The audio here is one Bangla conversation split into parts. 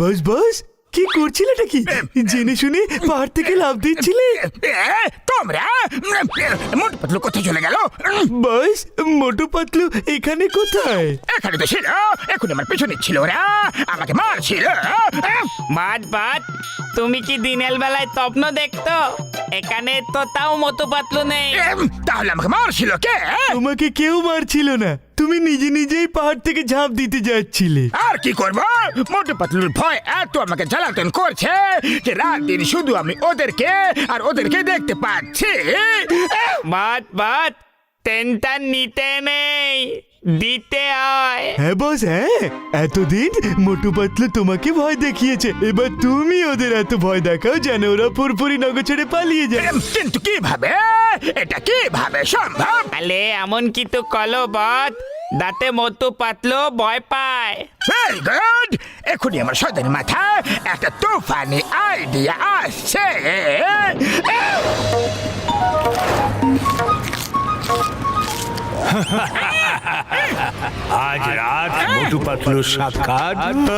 বস বস, কি করছিলেটা কি? জেনে শুনে পাহাড় থেকে লাফ দিচ্ছিলে? তোমরা মোটু পাতলু কোথায় চলে গেল? বস, মোটু পাতলু এখানে কোথায়? এখানে তো ছিল, এখন আমার পেছনে ছিল, ওরা আমাকে মারছিল। বাদ বাদ, তুমি কি দিনের বেলায় স্বপ্ন দেখতো? এখানে তো তাও মতো পাতলু নেই। তাহলে আমাকে মারছিল কে? তোমাকে কেউ মারছিল না, তুমি নিজে নিজেই পাহাড় থেকে ঝাঁপ দিতে যাচ্ছিলে। আর কি করবো, মোটু পাতলুর ভয় এত আমাকে জ্বালাতন করছে যে রাত দিন শুধু আমি ওদেরকে দেখতে পাচ্ছি। বাদ বাদ, টেনশন নিতে নেই, দিতে হয়। হ্যাঁ বস, হ্যাঁ, এতদিন মোটু পাতলু তোমাকে ভয় দেখিয়েছে, এবার তুমি ওদের এত ভয় দেখাও যেন ওরা পুরপুরি নগর ছেড়ে পালিয়ে যায়। কিন্তু কিভাবে, এটা কিভাবে সম্ভব? তাহলে এমন কিছু কলো বদ, দাঁতে মতো পাতলু ভয় পায়। ভেরি গুড, এখনই আমার সদের মাথায় একটা তুফানি আইডিয়া আসছে। আজ রাত মোটু পাতলুর সাক্ষাৎ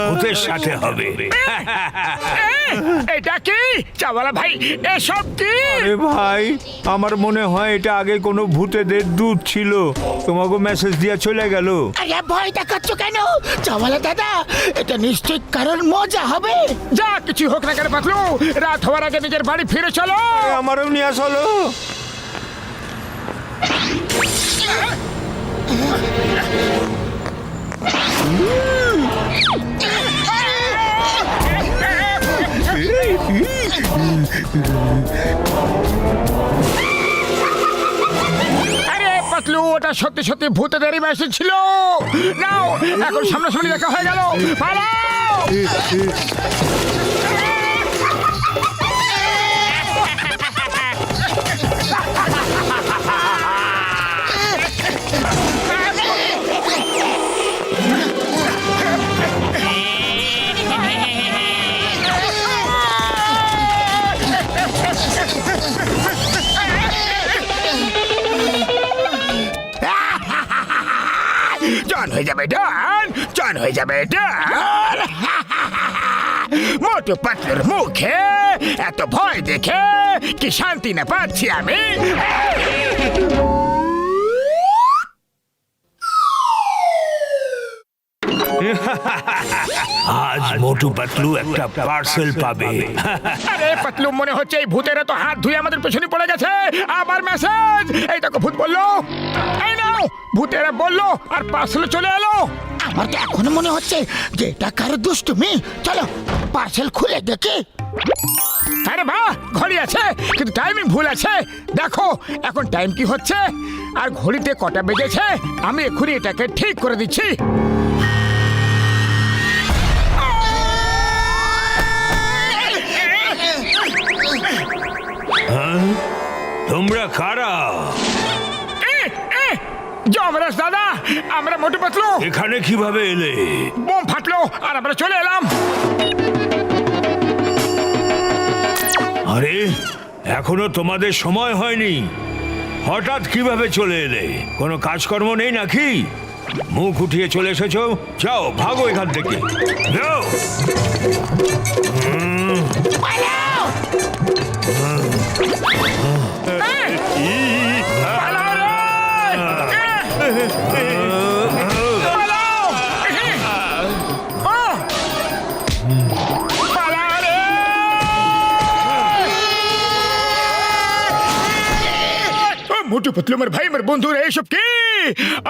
ভূতের সাথে হবে। এটা কি চাওয়ালা ভাই, এসব কি? আরে ভাই, আমার মনে হয় এটা আগে কোনো ভূতেদের দূত ছিল, তোমাকে মেসেজ দিয়ে চলে গেল। আরে ভয় দেখাচ্ছ কেন চাওয়ালা দাদা? এটা নিশ্চয়ই কারণ মজা হবে। যা কিছু হোক না কেন পাতলু, রাত হওয়ার আগে নিজের বাড়ি ফিরে চলো। আমারও নিয়ে আসলো। আরে পাতলু, ওটা সত্যি সত্যি ভূতেদেরই মেসেজ ছিল। নাও, এখন সামনাসামনি দেখা হয়ে গেল, পালাও। জন হয়ে যাবে ডান, জন হয়ে যাবে ডান। মোটু পাতলুর মুখে এত ভয় দেখে কি শান্তি না পাচ্ছি আমি। আজ মোটু পাতলু একটা পার্সেল পাবে। আরে পাতলু, মনে হচ্ছে এই ভূতেরা তো হাত ধুয়ে আমাদের পেছনে পড়ে গেছে। আবার মেসেজ, এই দেখো ভূত বললো, এই নাও। ভূতেরা বললো আর পার্সেল চলে এলো। আমার তো এখনো মনে হচ্ছে যে এটা কারো দুষ্টুমি। চলো পার্সেল খুলে দেখি। আরে বাহ, ঘড়ি আছে কিন্তু টাইমিং ভুল আছে। দেখো এখন টাইম কি হচ্ছে আর ঘড়িতে কটা বেজেছে। আমি এক্ষুনি এটাকে ঠিক করে দিচ্ছি। তোমরা কারা? যমরাজ দাদা, আমরা মোটু পাতলু। এখানে কিভাবে এলে? বোম ফাটলো আর আমরা চলে এলাম। আরে, এখনো তোমাদের সময় হয়নি, হঠাৎ কিভাবে চলে এলে? কোনো কাজকর্ম নেই নাকি? মুখ উঠিয়ে চলে এসেছো, যাও ভাগো এখান থেকে, যাও। পালাও! পালাও রে! পালাও! পালাও রে! মোটু পাতলু, আমার ভাই, আমার বন্ধুরা, এইসব কি?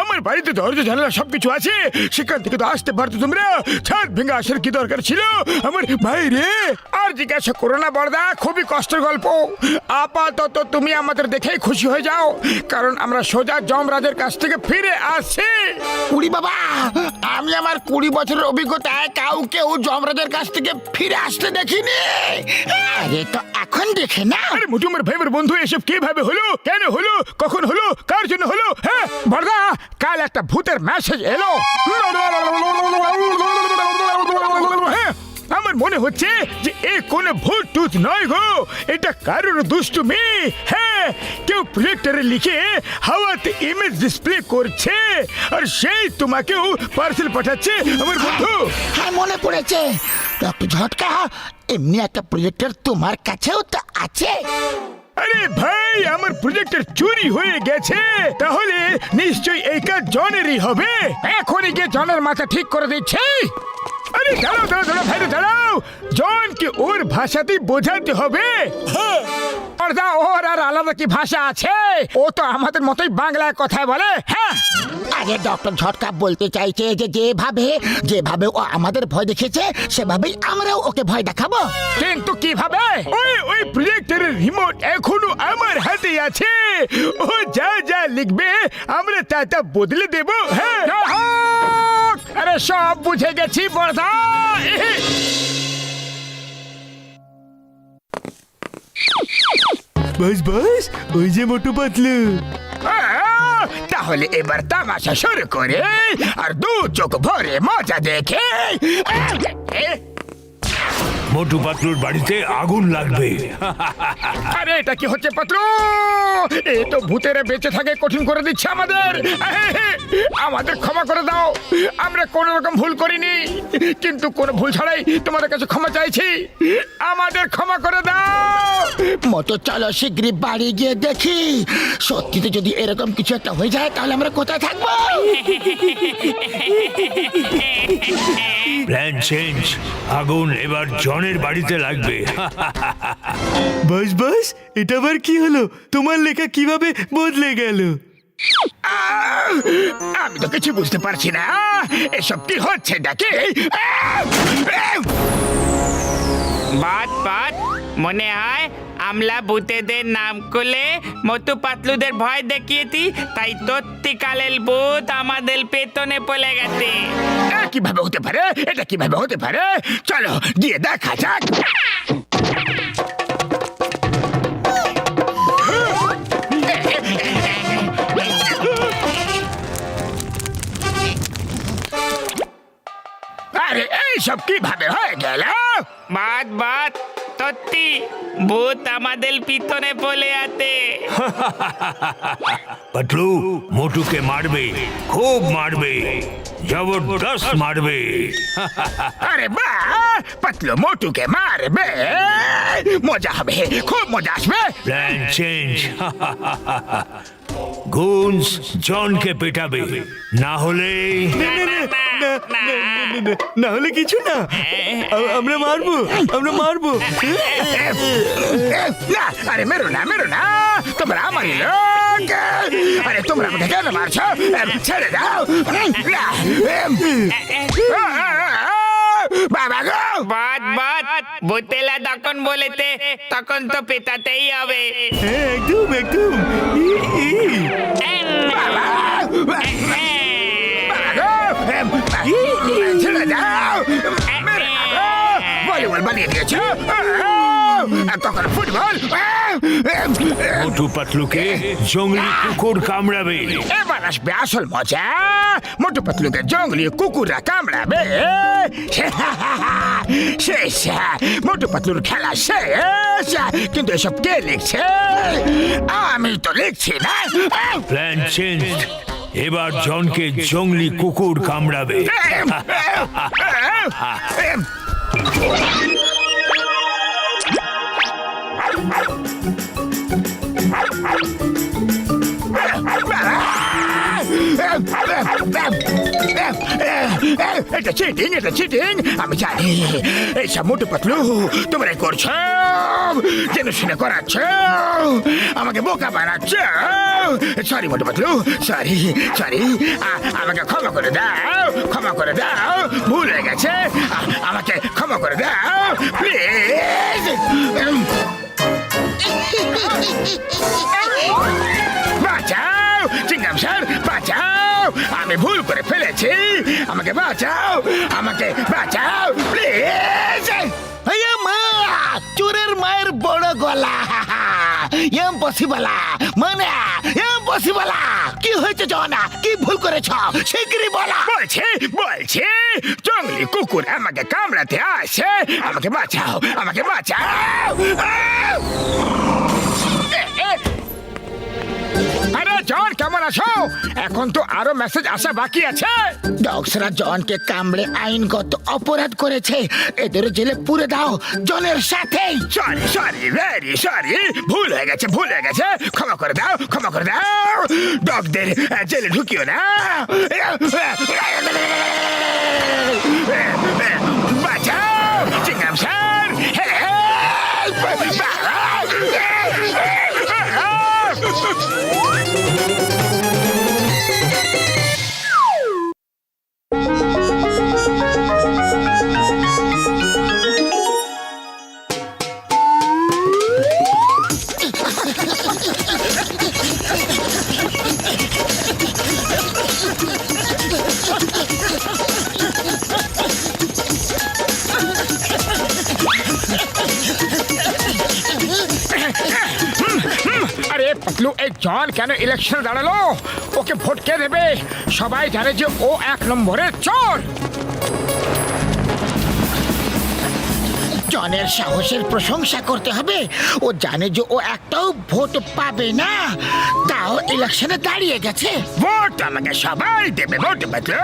আমার বাড়িতে দরজা জানালা সবকিছু আছে, সেখান থেকে তো আসতে পারতো তোমরা। ছাদ ভেঙে আসার কি দরকার ছিল আমার ভাই রে? আর জিজ্ঞাসা করো না বড়দা, খুবই কষ্টের গল্প। আপাতত তুমি আমাদের দেখেই খুশি হয়ে যাও, কারণ আমরা সোজা যমরাজের কাছ থেকে ফিরে আসছি। কুড়ি বাবা, আমি আমার 20 বছরের অভিজ্ঞতায় কাউকেও যমরাজের কাছ থেকে ফিরে আসতে দেখিনি। আরে তো এখন দেখে না। আরে মোটু, আমার ভাই, আমার বন্ধু, এসব কিভাবে হলো, কেন হলো, কখন হলো, কার জন্য হলো? হ্যাঁ বড়দা, কাল একটা ভূতের মেসেজ এলো। হ্যাঁ, আমার আমার মনে হচ্ছে যে এ কোনো ভূত টুত নয় গো, এটা কারোর দুষ্টুমি। হ্যাঁ, কেউ প্রজেক্টরে লিখে হাওয়াতে ইমেজ ডিসপ্লে করছে, আর সেই তোমাকেও পার্সেল পাঠাচ্ছে আমার বন্ধু। হ্যাঁ, মনে পড়েছে ডক্টর ঝটকা, এমনি একটা প্রজেক্টর তোমার কাছেও তো আছে। আরে ভাই, আমার প্রজেক্টর চুরি হয়ে গেছে, তাহলে নিশ্চয়ই এই কাজ জনেরই হবে। এখনই গিয়ে জনের মাথা ঠিক করে দিচ্ছি। আরে দাঁড়াও দাঁড়াও দাঁড়াও ভাই, দাঁড়াও। জনকে ওর ভাষাতেই বোঝাতে হবে। পর্দা, ওর আর আলাদা কি ভাষা আছে? ও তো আমাদের মতোই বাংলায় কথায় বলে। হ্যাঁ, আরে ডক্টর ঝটকা বলতে চাইছে যে যেভাবে ও আমাদের ভয় দেখেছে সেভাবেই আমরাও ওকে ভয় দেখাবো। কিন্তু কিভাবে? ওই প্রজেক্টরের রিমোট এখনো আমার হাতে আছে। ও যা যা লিখবে আমরা তা বদলে দেব। হ্যাঁ, আরে সব বুঝে গেছি বড়দা। বাস বাস, ওই যে মোটু পাতলু। তাহলে এবার তামাশা শুরু করে আর দু চোখ ভরে মজা দেখে। মোটু পাতলুর বাড়িতে আগুন লাগবে। আরে এটা কি হচ্ছে পাতলু? এ তো ভূতেরা বেঁচে থাকে কঠিন করে দিচ্ছে আমাদের। আমাদের ক্ষমা করে দাও, আমরা কোন রকম ভুল করিনি, কিন্তু কোন ভুল ছাড়াই তোমাদের কাছে ক্ষমা চাইছি। আমাদের ক্ষমা করে দাও। মতো চলো শিগগিরই বাড়ি গিয়ে দেখি, সত্যিতে যদি এরকম কিছু একটা হয়ে যায় তাহলে আমরা কোথায় থাকবো। প্ল্যান চেঞ্জ, আগুন এবার জনের বাড়িতে লাগবে। বাস বাস, এটা আবার কি হলো? তোমার লেখা কিভাবে বদলে গেল? আমি তো কিছু বুঝতে পারছি না, এসব কি হচ্ছে নাকি? বাত মনে হয় আমলা ভূতেদের নাম করলে মোটু পাতলুদের ভয় দেখিয়েছি, তাই সত্যিকালের ভূত আমাদের পেতনে পড়ে গেছে। কিভাবে হতে পারে? এটা কিভাবে হতে পারে? চলো গিয়ে দেখা যাক। আরে এইসব কিভাবে হয়ে গেল? বাত সত্যি ভূত আমাদের পিছনে পড়ে আছে। পাতলু মোটুকে মারবে, খুব মারবে, জবরদস্ত মারবে। আরে বাহ, পাতলু মোটুকে মারবে, মজা হবে, খুব মজা আসবে। প্ল্যান চেঞ্জ, গুনস জনকে পেটাবে, না হলে না হলে কিছু না, আমরা মারবো। না, আরে মেরো না, তোমরা আমারই লোক। আরে তোমরা আমাকে কেন মারছো? ছেড়ে দাও। বাবা গো, বাত ভূতেলা যখন বলেছে তখন তো পেটাতেই হবে। হ্যাঁ, একদম। ছেড়ে দাও। ভলিবল বানিয়ে দিয়েছ, তখন ফুটবল। মোটু পাতলুকে জঙ্গলি কুকুর কামড়াবে। এবার আসবে আসল মজা, মোটু পাতলুকে জঙ্গলি কুকুররা কামড়াবে। শেষ, মোটু পাতলুর খেলা শেষ। কিন্তু এসব কে লিখছে? আমি তো লিখছি না। প্ল্যান চেঞ্জ, এবার জনকে জঙ্গলি কুকুর কামড়াবে। এটা চিটিং, আমি জানি। এইসব মোটু পাতলু তোমরাই করছো, যেন শুনে করাচ্ছ, আমাকে বোকা বানাচ্ছ। Sorry Motu Patlu, sorry. আমাকে ক্ষমা করে দাও, ভুল হয়ে গেছে, আমাকে ক্ষমা করে দাও প্লিজ। বাঁচাও চিংগাম স্যার, বাঁচাও, আমি ভুল করে ফেলেছি, আমাকে বাঁচাও প্লিজ। মা, চোরের মায়ের বড় গলা ইম্পসিবল মানে ইম্পসিবল কি হয়েছে জনা কি ভুল করেছ শিগগিরই বলা বলছি বলছি জঙ্গলি কুকুর আমাকে কামড়াতে আসে আমাকে বাঁচাও আমাকে বাঁচাও আরে জন কেমন আছো এখন তো আরো মেসেজ আসা বাকি আছে ডগসরা জনকে কামড়ে আইনগত অপরাধ করেছে এদের জেলে পুরে দাও জনের সাথেই সরি সরি ভেরি সরি ভুল হয়ে গেছে ক্ষমা করে দাও ডগদের জেলে ঢুকিও না বাঁচাও চিংগাম স্যার আরে পাতলু এই জন কেন ইলেকশন দাঁড়ালো ওকে ভোট কে দেবে সবাই জানে যে ও 1 নম্বরের চোর জনের সাহসের প্রশংসা করতে হবে ও জানে যে ও একটাও ভোট পাবে না তাও ইলেকশনে দাঁড়িয়ে গেছে ভোট আমাকে সবাই দেবে ভোট পাতলু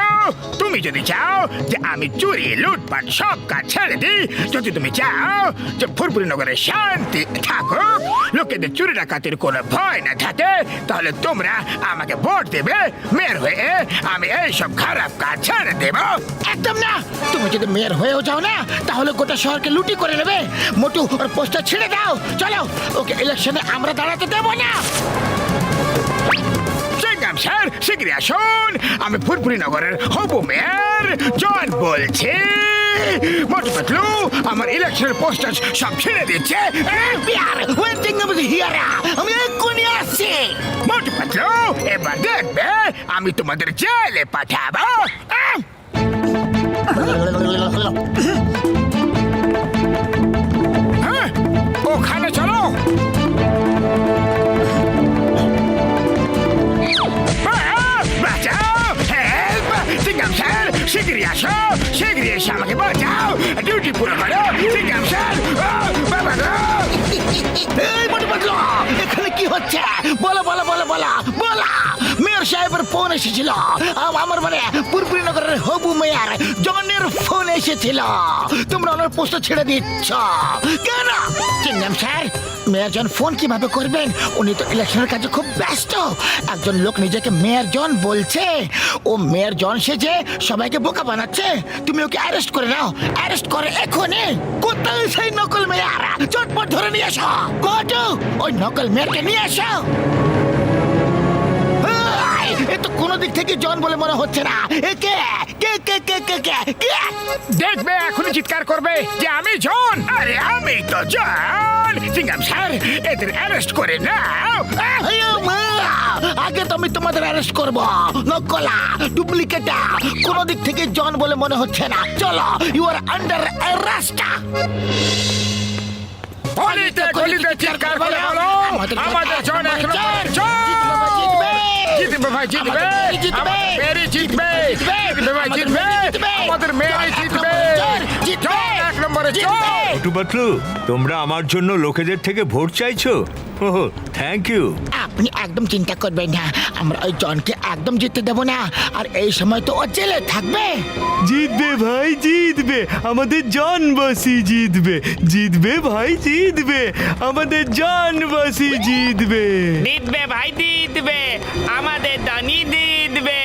তুমি যদি চাও যে আমি চুরি লুটপাট সব কাজ ছেড়ে দিই যদি তুমি চাও যে ফুরফুরি নগরে শান্তি থাকুক লোকেদের চুরি ডাকাতির কোনো ভয় না থাকে তাহলে তোমরা আমাকে ভোট দেবে মেয়র হয়ে আমি এই সব খারাপ কাজ ছেড়ে দেব একদম না তুমি যদি মেয়র হয়েও যাও না তাহলে গোটা শহরকে লুটি করে নেবে মোটু ওর পোস্টার ছিঁড়ে দাও চলো ওকে ইলেকশনে আমরা দাঁড়াতে দেবো না সিংগাম স্যার শীঘ্রই আসুন আমি ফুরফুরি নগরের হবু মেয়র জন বলছি মোটু পাতলু আমার ইলেকশনের পোস্টার সব ছিঁড়ে দিচ্ছে আমি এক্ষুনি আসছি মোটু পাতলু এবার দেখবে আমি তোমাদের জেলে পাঠাবো হ্যাঁ ওখানে চলো বাঁচাও হেল্প সিংগাম স্যার শীঘ্রই আসো শীঘ্রই এসে আমাকে বাঁচাও ডিউটি পুরো করো সিংগাম স্যার বাবা এই মোটু পাতলু এখানে কি হচ্ছে বলো বলো বলো বলো বলা মেয়র সাহেবের ফোন এসেছিল আমার মানে পুরপুরি নগরের হবু মেয়র জনের ফোন এসেছিল তোমরা ওনার পোস্টার ছেড়ে দিচ্ছ কেন চিংগাম স্যার মেয়র জন ফোন কিভাবে করবেন উনি তো ইলেকশনের কাজে খুব ব্যস্ত একজন লোক নিজেকে মেয়র জন বলছে ও মেয়র জন সেজে সবাইকে বোকা বানাচ্ছে তুমি ওকে অ্যারেস্ট করে নাও অ্যারেস্ট করে এখনই কোথায় সেই নকল মেয়র চটপট ধরে নিয়ে এসো কোটু ওই নকল মেয়রকে নিয়ে এসো এ তো কোনো দিক থেকে জন বলে মনে হচ্ছে না এ কে কে কে কে কে কে কে দেখবে এখনই চিৎকার করবে যে আমি জন আরে আমি তো জন সিংগাম স্যার এদের অ্যারেস্ট করে নাও আগে তো আমি তোমাদের অ্যারেস্ট করবো নকলা ডুপ্লিকেটা কোনো দিক থেকে জন বলে মনে হচ্ছে না চলো ইউ আর আন্ডার অ্যারেস্ট গলিতে গলিতে চিৎকার করে বলো আমাদের জন এক নম্বর জন জিতবে ভাই জিতবে আমাদের মেয়েরই জিতবে জিতবে ভাই জিতবে আমাদের মেয়েরই জিতবে জন 1 নম্বরে জন মোটু পাতলু তোমরা আমার জন্য লোকেদের থেকে ভোট চাইছো ওহ থ্যাংক ইউ আপনি একদম চিন্তা করবেন না আমরা ওই জনকে একদম জিততে দেব না আর এই সময় তো ও জেলে থাকবে জিতবে ভাই জিতবে আমাদের জনবাসী জিতবে ভাই জিতবে আমাদের জনবাসী জিতবে জিতবে ভাই জিতবে আমাদের দানি জিতবে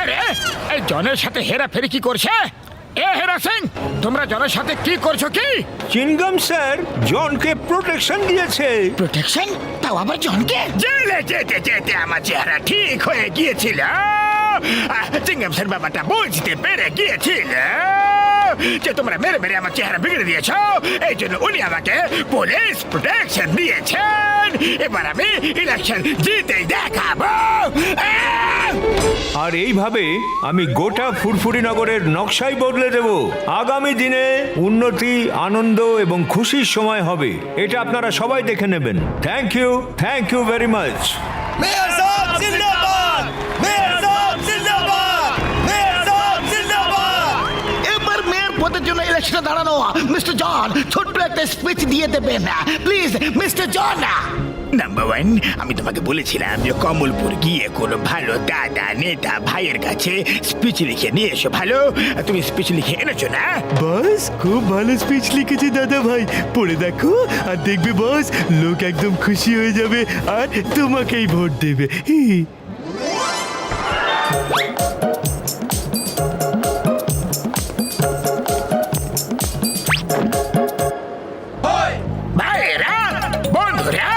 আরে এই জনের সাথে হেরাফেরি কি করছে এ হেরা সিং তোমরা জনের সাথে কি করছো কি চিনগাম স্যার জনকে প্রোটেকশন দিয়েছে প্রোটেকশন তাও আবার জনকে জেলে যেতে যেতে আমার চেহারা ঠিক হয়ে গিয়েছিল চিংগাম স্যার বাবাটা বুঝতে পেরে গিয়েছিল যে তোমরা মেরে মেরে আমার চেহারা বিগড়ে দিয়েছো এই জন্য উনি আমাকে পুলিশ প্রোটেকশন দিয়েছেন এবার আমি ইলেকশন জিতেই দেখাবো আর এইভাবে আমি গোটা ফুরফুরি নগরের নকশাই বদলে দেব। আগামী দিনে উন্নতি, আনন্দ এবং খুশির সময় হবে, এটা আপনারা সবাই দেখে নেবেন। Thank you very much. Mayor সাহেব জিন্দাবাদ! মেয়র সাহেব জিন্দাবাদ! মেয়র সাহেব জিন্দাবাদ! এবার মেয়র পদের জন্য ইলেকশনে দাঁড়ানো মিস্টার জন ছোট্ট একটা স্পিচ দিয়ে দেবেন please mister John. Number one, আমি তোমাকে বলেছিলাম যে কমলপুর গিয়ে কোনো ভালো দাদা নেতা ভাইয়ের কাছে স্পিচ লিখে নিয়ে এসো। ভালো, তুমি স্পিচ লিখে এনেছো না? বস খুব ভালো স্পিচ লিখেছে দাদা ভাই, পড়ে দেখো আর দেখবে বস, লোক একদম খুশি হয়ে যাবে আর তোমাকেই ভোট দেবে। ভাইয়েরা, বন্ধুরা,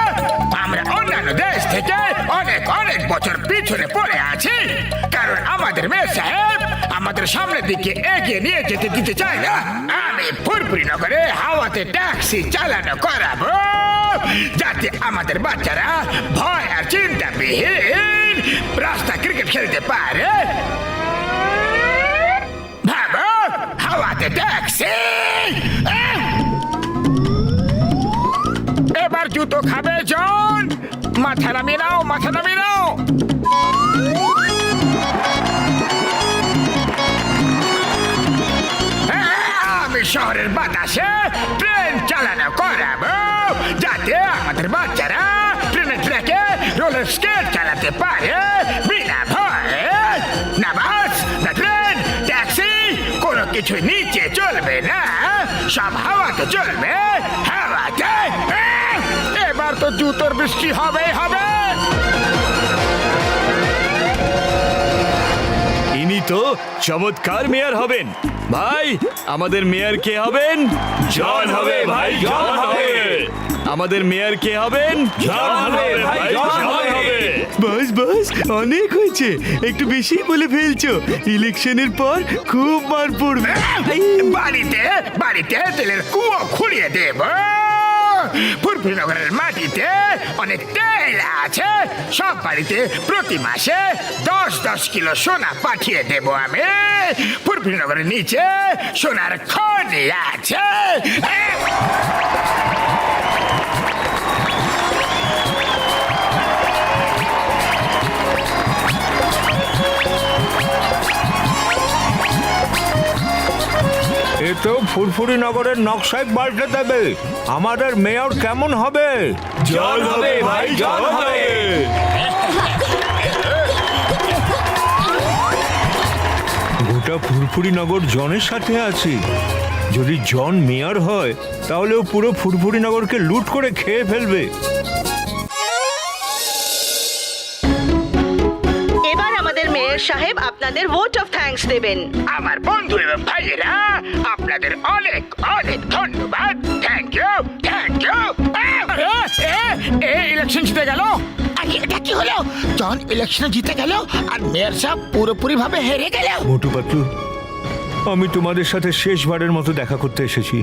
আমরা অন্যান্য দেশ থেকে অনেক অনেক বছর পিছনে পড়ে আছি, কারণ আমাদের মেয়র সাহেব আমাদের সামনের দিকে এগিয়ে নিয়ে যেতে দিতে চায় না। আমি ফুরফুরি নগরে হাওয়াতে ট্যাক্সি চালানো করাবো, যাতে আমাদের বাচ্চারা ভয় আর চিন্তাবিহীন রাস্তা ক্রিকেট খেলতে পারে। ভাবো, হাওয়াতে ট্যাক্সি। এবার জুতো খাবে জন, মাথা নামিয়ে নাও, মাথা নামিয়ে নাও। আমি শহরের বাতাসে ট্রেন চালানো করাবো, যাতে আমাদের বাচ্চারা ট্রেনের ট্র্যাকে রোলার স্কেট চালাতে পারে বিনা ভয়ে। না বাস, না ট্রেন, ট্যাক্সি, কোনো কিছু নিচে চলবে না, সব হাওয়াতে চলবে, হাওয়াতে। এবার তো জুতোর বৃষ্টি হবেই হবে। ইনি তো চমৎকার মেয়র হবেন। ভাই, আমাদের মেয়র কে হবেন? জন হবে ভাই, জন হবে। আমাদের মেয়র কে হবেন? জন হবে ভাই, জন হবে। বাস বাস, অনেক হয়েছে, একটু বেশি বলে ফেলছো। ইলেকশনের পর খুব মার পড়বে। বাড়িতে বাড়িতে তেলের কুয়ো খুঁড়িয়ে দেব। ফুরফুরি নগরের মাটিতে অনেক তেল আছে, সব বাড়িতে প্রতি মাসে 10-10 কিলো সোনা পাঠিয়ে দেব আমি। ফুরফুরি নগরের নিচে সোনার খনি আছে। এ তো ফুরফুরি নগরের নকশাই পাল্টে দেবে। আমাদের মেয়র কেমন হবে? জল হবে ভাই, জল হবে। গোটা ফুরফুরি নগর জনের সাথে আছে। যদি জন মেয়র হয় তাহলে ও পুরো ফুরফুরি নগরকে লুট করে খেয়ে ফেলবে। এবার আমাদের মেয়র সাহেব আপনাদের ভোট অফ থ্যাঙ্কস দেবেন। আমার বন্ধু এবং ভাইয়েরা, আপনাদের অনেক অনেক ধন্যবাদ। Thank you, thank you. Election জিতে গেল। আরে এটা কি হলো? জন ইলেকশনে জিতে গেল আর মেয়র সাহেব পুরোপুরি ভাবে হেরে গেল। মোটু পাতলু, আমি তোমাদের সাথে শেষবারের মতো দেখা করতে এসেছি।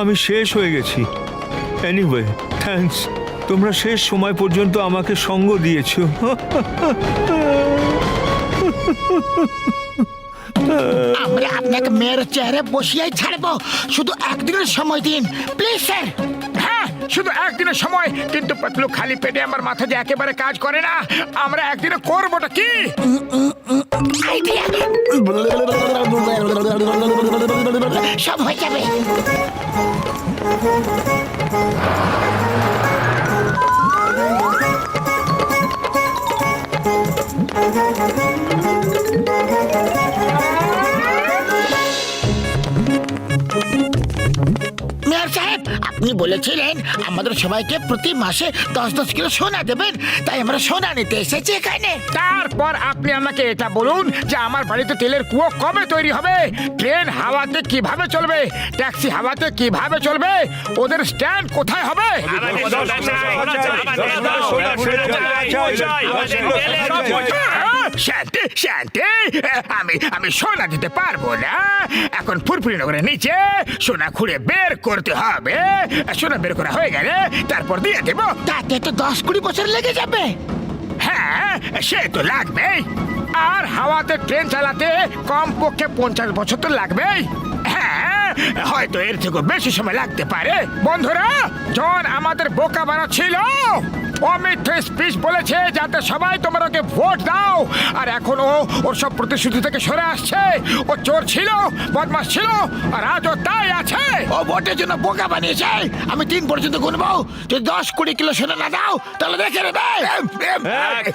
আমি শেষ হয়ে গেছি। Anyway, thanks. তোমরা শেষ সময় পর্যন্ত আমাকে সঙ্গ দিয়েছো। আমরা আপনাকে মেয়রের চেয়ারে বসিয়েই ছাড়বো, শুধু একদিনের সময় দিন প্লিজ স্যার। হ্যাঁ, শুধু একদিনের সময়, কিন্তু পাতলু খালি পেটে আমার মাথা যে একেবারে কাজ করে না। আমরা একদিনে করবোটা কি? আইডিয়া সব হয়ে যাবে। মেয়র সাহেব, আপনি বলেছিলেন আমাদের সবাইকে প্রতি মাসে 10-10 কিলো সোনা দেবেন, তাই আমরা সোনা নিতে এসেছি এখানে। তারপর আপনি আমাকে এটা বলুন যে আমার বাড়িতে তেলের কুয়ো কবে তৈরি হবে, ট্রেন হাওয়াতে কিভাবে চলবে, ট্যাক্সি হাওয়াতে কিভাবে চলবে, ওদের স্ট্যান্ড কোথায় হবে। শান্তি শান্তি, আমি সোনা দিতে পারবো না। এখন ফুরফুরি নগরের নিচে সোনা খুঁড়ে বের করতে হবে। সোনা বের করা হয়ে গেলে তারপর দিয়ে দেব। তাতে তো 10-20 বছর লেগে যাবে। হ্যাঁ, সে তো লাগবেই। আর হাওয়া হাওয়াতে ট্রেন চালাতে কমপক্ষে 50 বছর তো লাগবেই। হ্যাঁ, হয়তো এর থেকে বেশি সময় লাগতে পারে। বন্ধুরা, জন আমাদের বোকা বানাচ্ছিল। ও মিথ্যে স্পিচ বলেছে যাতে সবাই তোমরা ওকে ভোট দাও, আর এখন ও ওর সব প্রতিশ্রুতি থেকে সরে আসছে। ও চোর ছিল, বদমাশ ছিল, আর আজও তাই আছে। ও ভোটের জন্য বোকা বানিয়েছে। আমি 3 পর্যন্ত গুনবো। যদি 10 কোটি কিলো সোনা না দাও তাহলে দেখে নেবে। 1,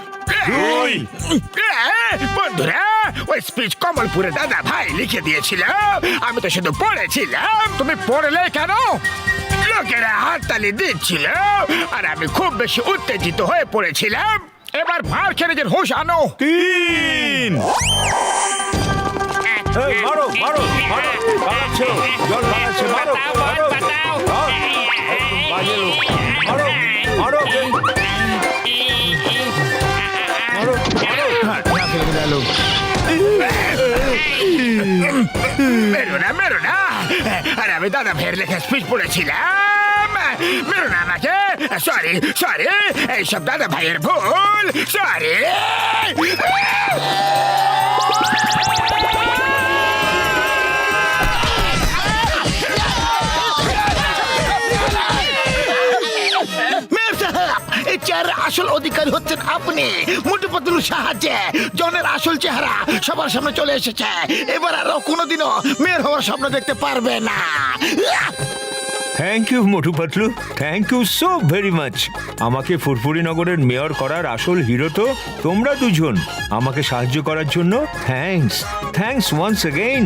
2 বন্ধুরা, ওই স্পিচ কমলপুরে দাদা ভাই লিখে দিয়েছিল, আমি তো শুধু পড়েছিলাম। তুমি পড়লে কেন? লোকেরা হাততালি দিচ্ছিল আর আমি খুব বেশি উত্তেজিত হয়ে পড়েছিলাম। এবার মার খেয়ে নিজের হুঁশ আনো। 3 এই, মারো মারো মারো, পালাচ্ছে, জল পালাচ্ছে, মারো মারো একদম বাজে লোক। মারো মারো মারো মারো। মেরো না, আরে আমি দাদা ভাইয়ের লেখা স্পিচ পড়েছিলাম। মেরো না আমাকে। সরি, এইসব দাদা ভাইয়ের ভুল। সরি। মেয়র সাহেব, এই চেয়ারের আসল অধিকারী হচ্ছেন আপনি। মোটু পাতলুর সাহায্যে জনের আসল চেহারা সবার সামনে চলে এসেছে। এবার আর কোনোদিনও মেয়র হওয়ার স্বপ্ন দেখতে পারবে না। Thank you Motu Patlu, thank you so very much. আমাকে ফুরফুরি নগরের মেয়র করার আসল হিরো তো তোমরা দুজন। আমাকে সাহায্য করার জন্য থ্যাঙ্কস ওয়ান্স এগেইন।